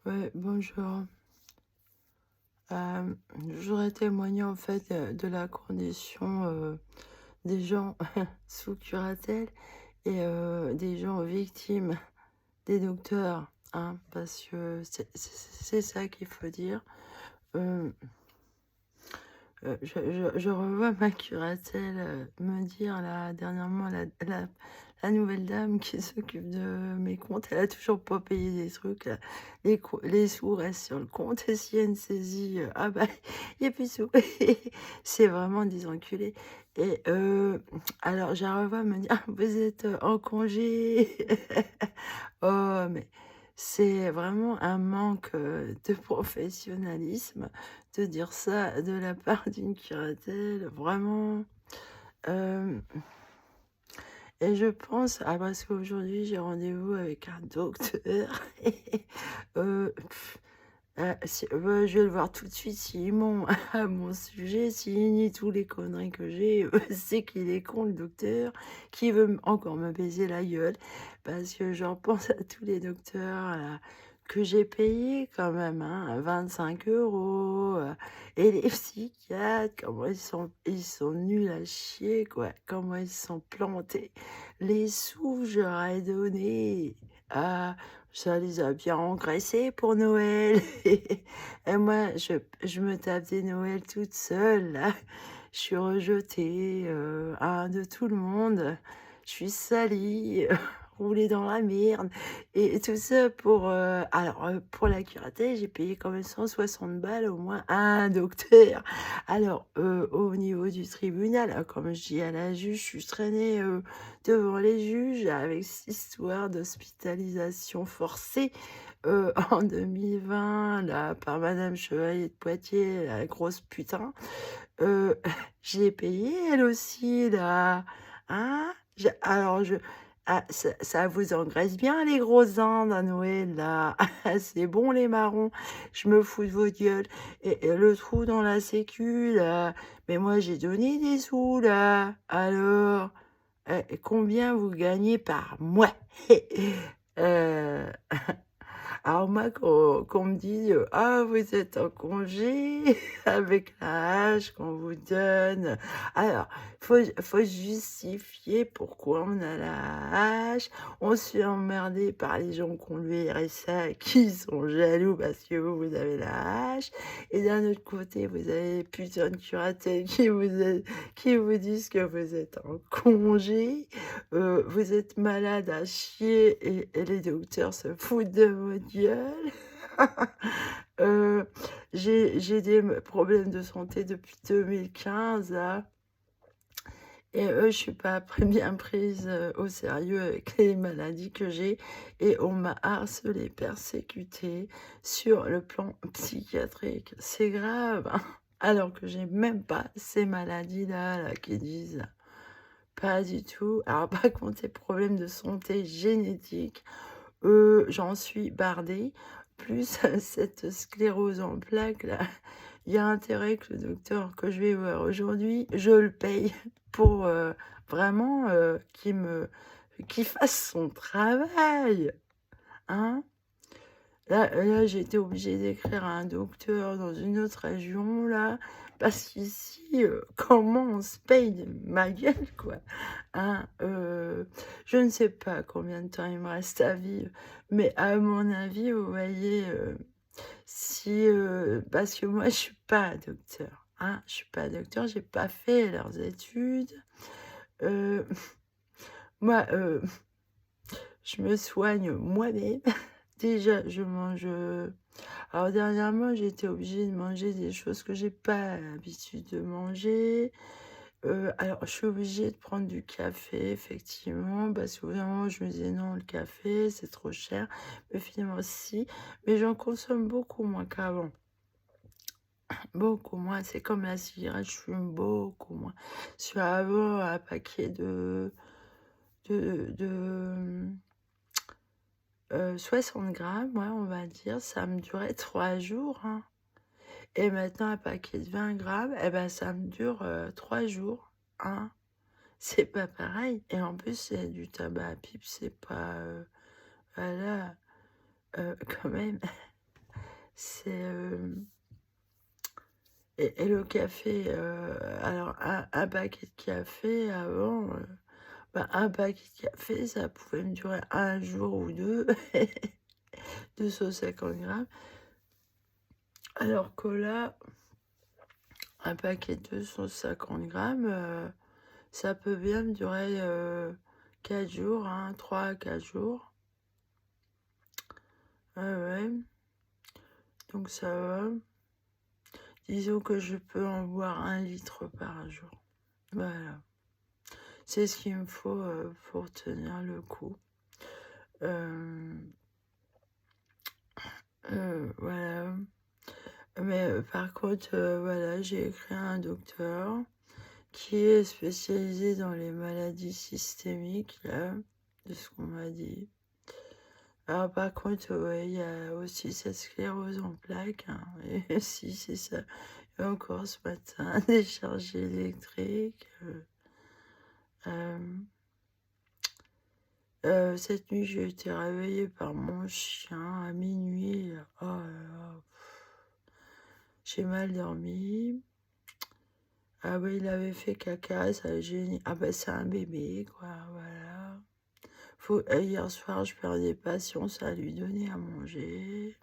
Ouais, bonjour. Je voudrais témoigner en fait de la condition des gens sous curatelle et des gens victimes des docteurs, hein, parce que c'est ça qu'il faut dire. Euh, je revois ma curatelle me dire là dernièrement la nouvelle dame qui s'occupe de mes comptes, elle a toujours pas payé des trucs là. Les sous restent sur le compte et s'il y a une saisie, ah bah il y a plus de sous. C'est vraiment des enculés. Et alors je la revois me dire: «Ah, vous êtes en congé.» Oh mais c'est vraiment un manque de professionnalisme de dire ça de la part d'une curatelle, vraiment. Hem et je pense parce qu'aujourd'hui, j'ai rendez-vous avec un docteur et heu, si je vais le voir tout de suite s'il ment à mon sujet, s'il nie tous les conneries que j'ai, c'est qu'il est con le docteur, qui veut encore me baiser la gueule. Parce que j'en pense à tous les docteurs là, que j'ai payés quand même, hein, 25 €, et les psychiatres, comment ils sont nuls à chier quoi, comment ils se sont plantés. Les sous, je leur ai donné, ah, ça les a bien engraissés pour Noël. Et moi, je me tape des Noëls toute seule là. Je suis rejetée, de tout le monde. Je suis salie, roulée dans la merde et tout ça pour la curatelle, j'ai payé quand même 160 balles au moins à un docteur. Alors, au niveau du tribunal, comme je dis à la juge, je suis traînée, devant les juges avec cette histoire d'hospitalisation forcée, en 2020 là, par madame Chevalier de Poitiers, la grosse putain. Heu, je l'ai payée elle aussi là, hein? Ça vous engraisse bien les grosses Indes à Noël là. C'est bon les marrons, je me fous de votre gueule et le trou dans la sécu là, mais moi j'ai donné des sous là, alors? Combien vous gagnez par mois? Heu alors moi, qu'on me dit, «Ah, vous êtes en congé avec la hache qu'on vous donne.» Alors, faut justifier pourquoi on a la hache. On se fait emmerder par les gens qui ont le RSA qui sont jaloux parce que vous avez la hache et d'un autre côté, vous avez les putains de curatelles qui vous disent que vous êtes en congé. Vous êtes malade à chier et les docteurs se foutent de votre gueule. Heu, j'ai des problèmes de santé depuis 2015 là et je suis pas bien prise, au sérieux avec les maladies que j'ai et on m'a harcelée, persécutée sur le plan psychiatrique. C'est grave, hein, alors que j'ai même pas ces maladies-là, là, qu'ils disent. Pas du tout. Alors par contre, les problèmes de santé génétique, j'en suis bardée, plus cette sclérose en plaques là, il y a intérêt que le docteur que je vais voir aujourd'hui, je le paye pour, vraiment, qu'il fasse son travail, hein? Là, j'ai été obligée d'écrire à un docteur dans une autre région là, parce qu'ici, comment on se paye de ma gueule quoi, hein? Je ne sais pas combien de temps il me reste à vivre, mais à mon avis, vous voyez, si, parce que moi je suis pas docteur, hein, je suis pas docteur, j'ai pas fait leurs études. Heu, moi, je me soigne moi-même. Déjà, je mange, alors dernièrement, j'ai été obligée de manger des choses que j'ai pas l'habitude de manger. Alors je suis obligée de prendre du café effectivement, parce que vraiment je me disais: «Non, le café, c'est trop cher.» Mais finalement si, mais j'en consomme beaucoup moins qu'avant. Beaucoup moins, c'est comme la cigarette, je fume beaucoup moins. Parce qu'avant, un paquet de 60 grammes, ouais, on va dire, ça me durait 3 jours, hein. Et maintenant un paquet de 20 grammes, et ben, ça me dure, 3 jours, hein. C'est pas pareil et en plus, c'est du tabac à pipe, c'est pas, voilà, quand même. C'est, et le café, alors un paquet de café avant, bah, un paquet de café, ça pouvait me durer un jour ou 2, 250 grammes, alors que là, un paquet de 250 grammes, ça peut bien me durer, 4 jours, hein, 3 à 4 jours. Ouais, ouais, donc ça va. Disons que je peux en boire 1 litre par jour. Voilà. C'est ce qu'il me faut, pour tenir le coup. Hem, voilà. Mais, par contre, voilà, j'ai écrit à un docteur qui est spécialisé dans les maladies systémiques, là, de ce qu'on m'a dit. Alors par contre, ouais, il y a aussi cette sclérose en plaques, hein, et si, c'est ça. Et encore ce matin, décharge électrique, hem cette nuit, j'ai été réveillée par mon chien à minuit. Oh là là, j'ai mal dormi. Ah bah, il avait fait caca, ça j'ai ah bah, c'est un bébé quoi, voilà. Hier soir, je perdais patience à lui donner à manger.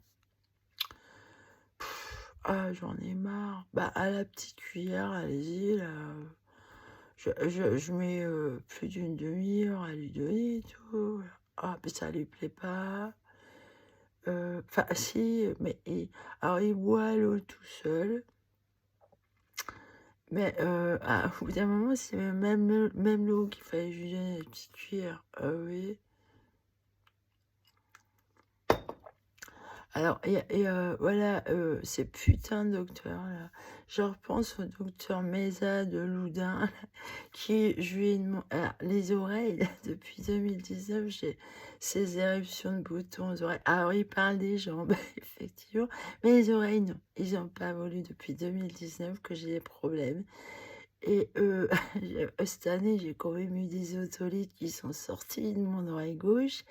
Ah, j'en ai marre. Bah, à la petite cuillère, allez-y là, je mets, plus d'une demi-heure à lui donner et tout. Ah, mais ça lui plaît pas. Enfin si, mais alors il boit l'eau tout seul, mais au bout d'un moment, c'est même l'eau qu'il fallait lui donner à la petite cuillère. Ah oui. Alors voilà, ces putains de docteurs là, je repense au docteur Meza de Loudun là, qui je lui ai deman alors les oreilles depuis 2019, j'ai ces éruptions de boutons aux oreilles. Alors il parle des jambes effectivement, mais les oreilles non, ils ont pas voulu depuis 2019 que j'ai des problèmes et cette année, j'ai quand même eu des otolithes qui sont sortis de mon oreille gauche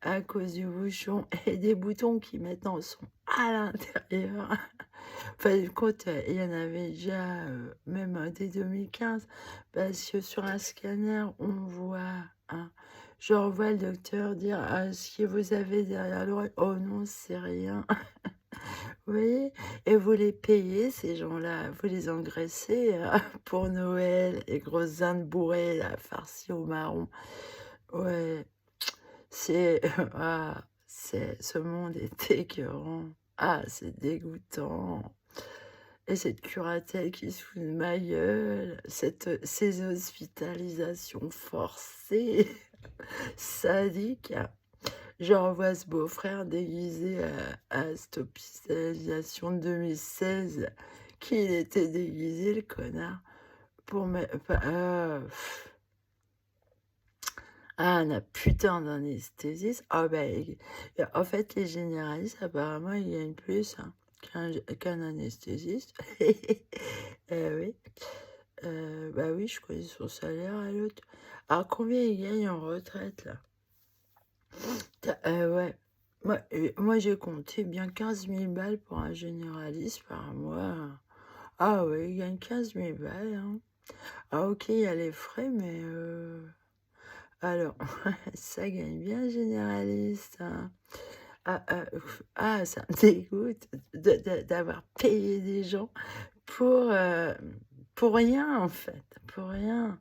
à cause du bouchon et des boutons qui maintenant sont à l'intérieur. Enfin, compte, il y en avait déjà, même, dès 2015, parce que sur un scanner, on voit, hein, genre, on voit le docteur dire: «Ah, ce que vous avez derrière l'oreille, oh non, c'est rien». Vous voyez? Et vous les payez ces gens-là, vous les engraissez, pour Noël, les grosses Indes bourrées là, farcies au marron. Ouais. C'est ce monde est écœurant. Ah, c'est dégoûtant et cette curatelle qui se fout de ma gueule, ces hospitalisations forcées, sadiques. Je revois ce beau-frère déguisé à cette hospitalisation de 2016, qu'il était déguisé le connard pour me un putain d'anesthésiste. Ah bah, en fait, les généralistes, apparemment, ils gagnent plus, hein, qu'un anesthésiste. Oui, bah oui, je connais son salaire à l'autre. Alors combien il gagne en retraite, là? Ouais. Moi, j'ai compté bien 15 000 balles pour un généraliste par mois. Ah ouais, il gagne 15 000 balles, hein. Ah OK, il y a les frais, mais alors, ça gagne bien généraliste, hein. Ça me dégoûte d'avoir payé des gens pour, pour rien, en fait, pour rien.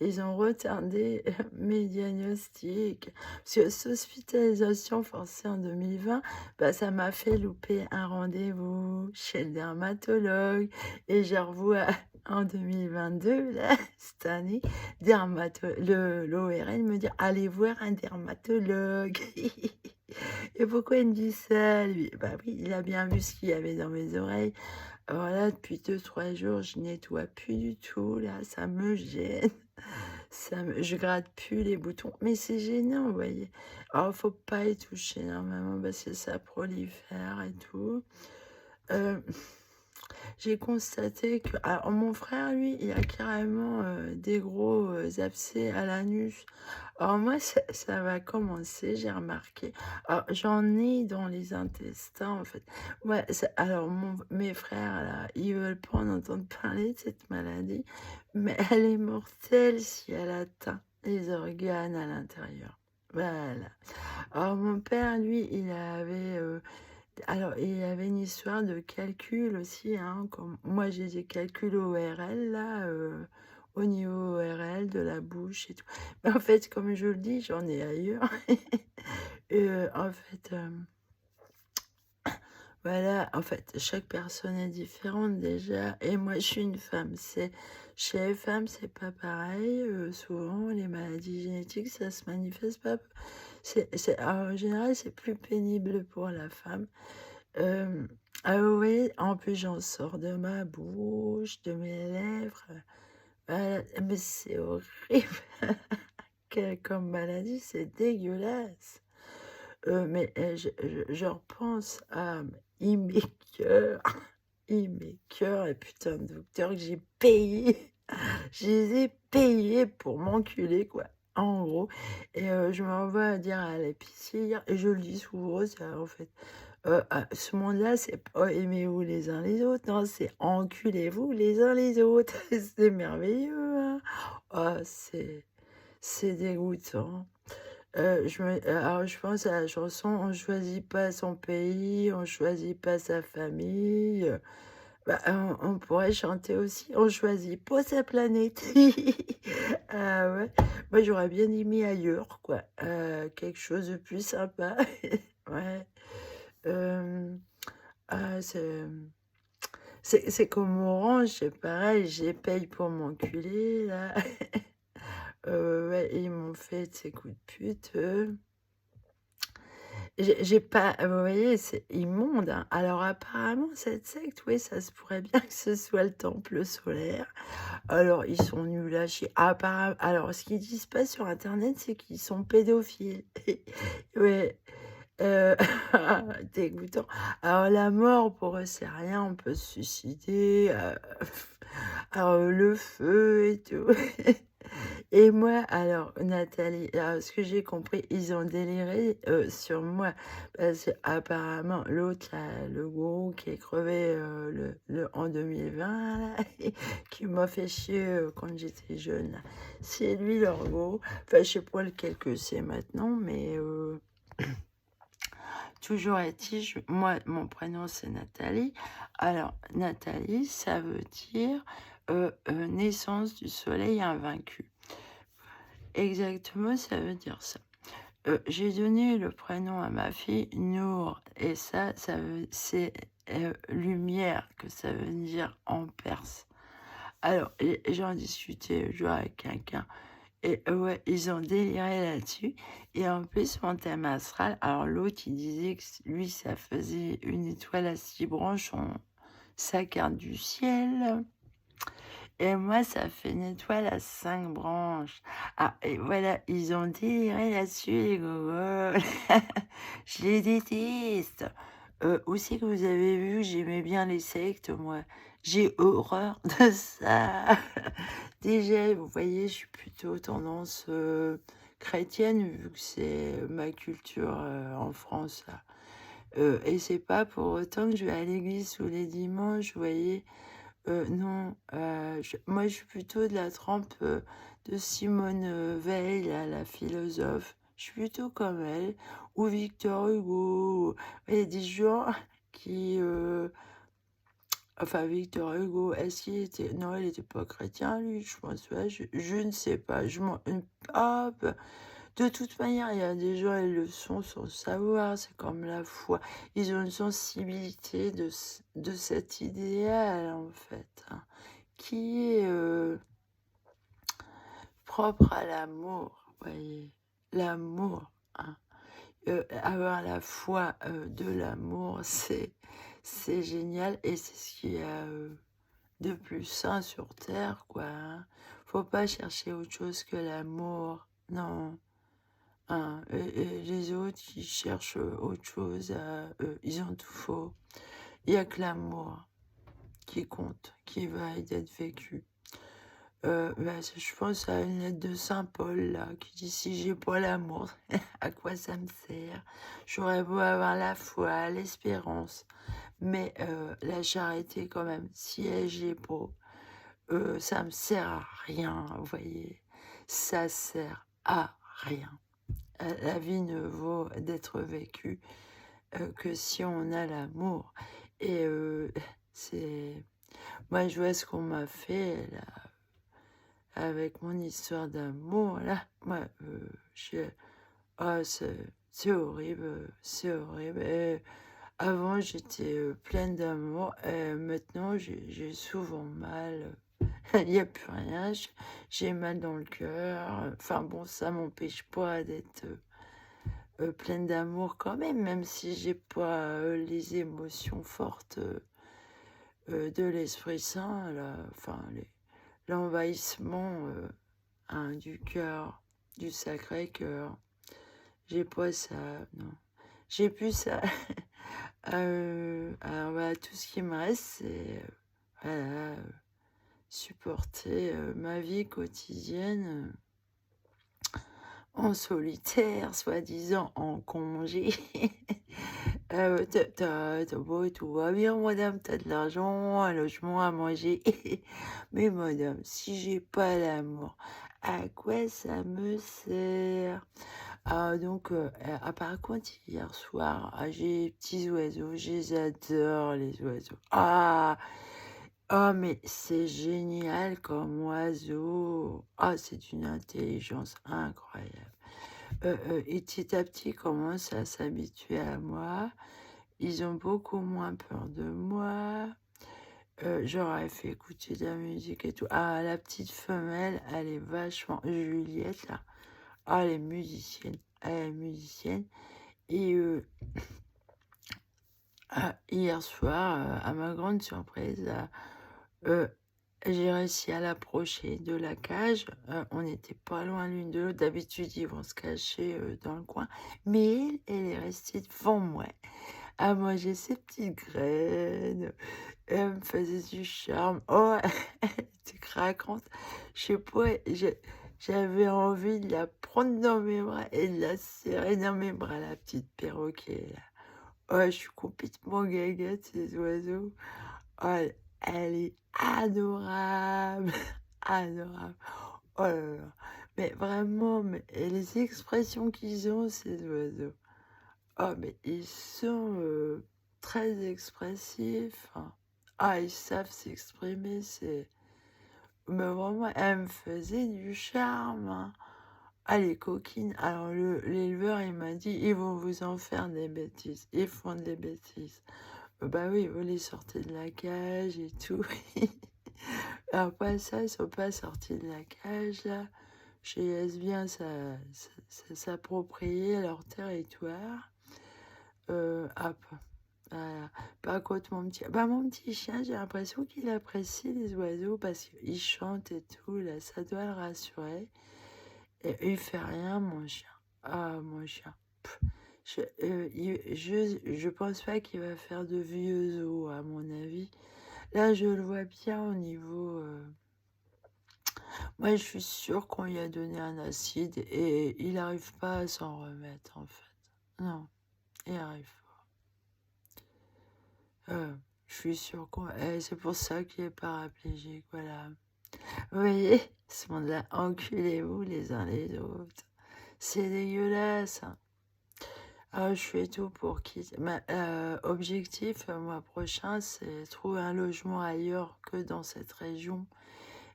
Ils ont retardé mes diagnostics. Parce que cette hospitalisation forcée en 2020, bah, ça m'a fait louper un rendez-vous chez le dermatologue et j'ai revu en 2022, là, cette année, l'ORL me dit: «Allez voir un dermatologue». Et pourquoi il me dit ça, lui? Bah oui, il a bien vu ce qu'il y avait dans mes oreilles. Alors là, depuis 2 3 jours, je nettoie plus du tout, là, ça me gêne. Je gratte plus les boutons, mais c'est gênant, vous voyez? Alors, faut pas y toucher normalement parce que ça prolifère et tout. Heu J'ai constaté que alors mon frère lui, il a carrément, des gros, abcès à l'anus. Alors moi ça va commencer, j'ai remarqué. Alors j'en ai dans les intestins en fait. Ouais, alors mes frères là, ils veulent pas en entendre parler de cette maladie, mais elle est mortelle si elle atteint les organes à l'intérieur. Voilà. Alors mon père lui, il avait une histoire de calcul aussi, hein, comme moi j'ai des calculs ORL là, au niveau ORL de la bouche et tout. Mais en fait, comme je le dis, j'en ai ailleurs. Et en fait, voilà, en fait, chaque personne est différente déjà. Et moi, je suis une femme. Chez les femmes, c'est pas pareil. Souvent, les maladies génétiques, ça se manifeste pas. En général, c'est plus pénible pour la femme. Hem, ah oui, en plus j'en sors de ma bouche, de mes lèvres, mais c'est horrible comme maladie, c'est dégueulasse. Mais je repense à il m'écoeure, il m'écoeure les putains de docteurs que j'ai payés. Je les ai payés pour m'enculer quoi, en gros et je m'envoie dire à l'épicier et je le dis souvent, c'est en fait ce monde-là, c'est pas aimez-vous les uns les autres, non, c'est enculez-vous les uns les autres. C'est merveilleux, hein. Ah, c'est dégoûtant. Alors je pense à la chanson «On choisit pas son pays, on choisit pas sa famille», bah, on pourrait chanter aussi «On choisit pas sa planète». Ah ouais, moi j'aurais bien aimé ailleurs quoi, quelque chose de plus sympa. Ouais, hem c'est comme Orange, c'est pareil, je les paye pour m'enculer là. Ouais, ils m'ont fait de ces coups de pute, j'ai pas vous voyez, c'est immonde, hein. Alors apparemment cette secte, oui, ça se pourrait bien que ce soit le temple solaire. Alors ils sont nuls à chier. Alors ce qu'ils disent pas sur internet, c'est qu'ils sont pédophiles. Ouais. Heu, dégoûtant. Alors la mort pour eux, c'est rien, on peut se suicider, alors le feu et tout. Et moi, alors Nathalie, alors ce que j'ai compris, ils ont déliré, sur moi parce qu'apparemment l'autre là, le gourou qui est crevé, en 2020 là, qui m'a fait chier, quand j'étais jeune là, c'est lui leur gourou. Enfin, je sais pas lequel que c'est maintenant, mais toujours est-il, moi, mon prénom, c'est Nathalie. Alors, Nathalie, ça veut dire naissance du soleil invaincu. Exactement, ça veut dire ça. J'ai donné le prénom à ma fille Nour, et c'est lumière que ça veut dire en perse. Alors, j'en discutais je avec quelqu'un. Et ouais, ils ont déliré là-dessus et en plus mon thème astral, alors l'autre il disait que lui ça faisait une étoile à 6 branches, sa carte du ciel et moi ça fait une étoile à 5 branches. Ah et voilà, ils ont déliré là-dessus les gogoles. Je les déteste. Où c'est que vous avez vu que j'aimais bien les sectes moi? J'ai horreur de ça. Déjà, vous voyez, je suis plutôt tendance, chrétienne vu que c'est ma culture, en France là. Et c'est pas pour autant que je vais à l'église tous les dimanches, vous voyez? Non, moi je suis plutôt de la trempe, de Simone, Veil là, la philosophe. Je suis plutôt comme elle ou Victor Hugo. Il y a des gens qui, enfin, Victor Hugo, est-ce qu'il était non, il était pas chrétien lui, je pense, ouais, je ne sais pas, je m'en ah bah, de toute manière, il y a des gens, ils le sont sans savoir, c'est comme la foi. Ils ont une sensibilité de cet idéal, en fait, hein, qui est, propre à l'amour, vous voyez? L'amour, hein. Avoir la foi, de l'amour, c'est génial et c'est ce qu'il y a, de plus sain sur terre, quoi, hein. Faut pas chercher autre chose que l'amour, non, hein, et les autres qui cherchent, autre chose, ils ont tout faux. Il y a que l'amour. qui compte, qui va d'être vécu. Je pense à une lettre de saint Paul là, qui dit: «Si j'ai pas l'amour, à quoi ça me sert? J'aurais beau avoir la foi, l'espérance, mais la charité quand même, si j'ai pas, ça me sert à rien», vous voyez? Ça sert à rien. La vie ne vaut d'être vécue, que si on a l'amour et c'est moi, je vois ce qu'on m'a fait là, avec mon histoire d'amour là. Moi, j'ai c'est horrible, c'est horrible et avant j'étais, pleine d'amour et maintenant j'ai souvent mal, il y a plus rien, j'ai mal dans le cœur, enfin bon, ça m'empêche pas d'être, pleine d'amour quand même, même si j'ai pas, les émotions fortes, de l'Esprit Saint là, enfin l'envahissement, du cœur, du Sacré-Cœur. J'ai pas ça, non. J'ai plus ça. Alors bah, tout ce qui me reste, c'est, voilà, supporter, ma vie quotidienne, en solitaire, soi-disant en congé. Tu beau, tout va bien madame, t'as de l'argent, un logement, à manger. Mais madame, si j'ai pas l'amour, à quoi ça me sert? Ah donc, par contre hier soir, j'ai les petits oiseaux, je les adore les oiseaux. Ah! Oh mais c'est génial comme oiseau. Ah, c'est d'une intelligence incroyable. Et petit à petit, ils commencent à s'habituer à moi. Ils ont beaucoup moins peur de moi. Je leur ai fait écouter de la musique et tout. Ah, la petite femelle, elle est vachement Juliette là. Ah, elle est musicienne. Elle est musicienne et hier soir, à ma grande surprise, heu, j'ai réussi à l'approcher de la cage. On n'était pas loin l'une de l'autre. D'habitude, ils vont se cacher, dans le coin, mais elle est restée devant moi, à manger ses petites graines. Elle me faisait du charme. Oh, elle était craquante. Je sais pas, j'avais envie de la prendre dans mes bras et de la serrer dans mes bras, la petite perroquet là. Oh, je suis complètement gaga de ces oiseaux. Oh, elle est adorable, adorable. Oh là là. Mais vraiment, mais et les expressions qu'ils ont, ces oiseaux. Oh, mais ils sont, très expressifs, hein. Ah, ils savent s'exprimer, c'est mais vraiment, elle me faisait du charme, hein. Ah, les coquines, alors l'éleveur, il m'a dit: «Ils vont vous en faire des bêtises, ils font des bêtises». Bah oui, vous les sortez de la cage et tout. Après ça, ils sont pas sortis de la cage là. Je les laisse bien s'approprier leur territoire. Hop, voilà. Par contre, mon petit chien, j'ai l'impression qu'il apprécie les oiseaux parce qu'il chante et tout, là, ça doit le rassurer. Et il fait rien, mon chien. Ah, mon chien. Pff, je pense pas qu'il va faire de vieux os, à mon avis. Là, je le vois bien au niveau. Moi, je suis sûre qu'on lui a donné un acide et il n'arrive pas à s'en remettre, en fait. Non, il arrive pas. Je suis sûre c'est pour ça qu'il est paraplégique, voilà. Vous voyez, ce monde-là, enculez-vous les uns les autres. C'est dégueulasse, hein. Ah, je fais tout pour quitter. Objectif, mois prochain, c'est trouver un logement ailleurs que dans cette région.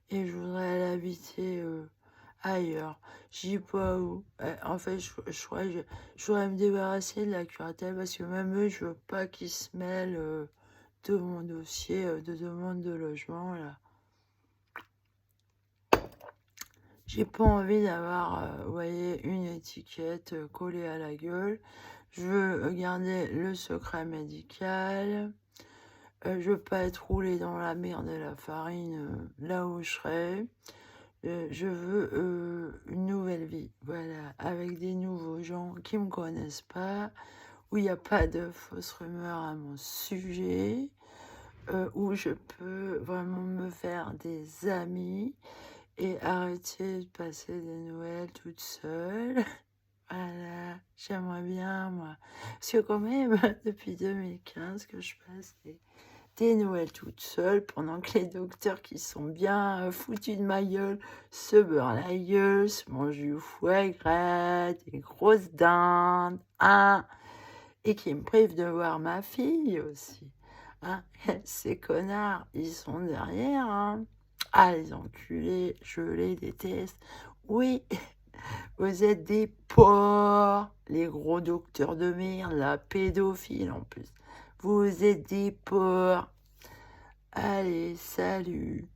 Et je voudrais aller habiter ailleurs. Je dis pas où. En fait, je crois que je voudrais me débarrasser de la curatelle parce que même eux, je veux pas qu'ils se mêlent de mon dossier de demande de logement, là. J'ai pas envie d'avoir, vous voyez, une étiquette collée à la gueule. Je veux garder le secret médical. Je veux pas être roulée dans la merde et la farine là où je serai. Je veux une nouvelle vie, voilà, avec des nouveaux gens qui me connaissent pas, où il n'y a pas de fausses rumeurs à mon sujet. où je peux vraiment me faire des amis et arrêter de passer des Noëls toute seule. Voilà, j'aimerais bien moi. Parce que quand même, depuis 2015 que je passe des Noëls toute seule pendant que les docteurs qui sont bien, foutus de ma gueule se beurrent la gueule, se mangent du foie gras, des grosses dindes, hein, et qui me privent de voir ma fille aussi, hein. Ces connards, ils sont derrière, hein. Ah les enculés, je les déteste. Oui, vous êtes des porcs, les gros docteurs de merde, la pédophile en plus. Vous êtes des porcs. Allez, salut.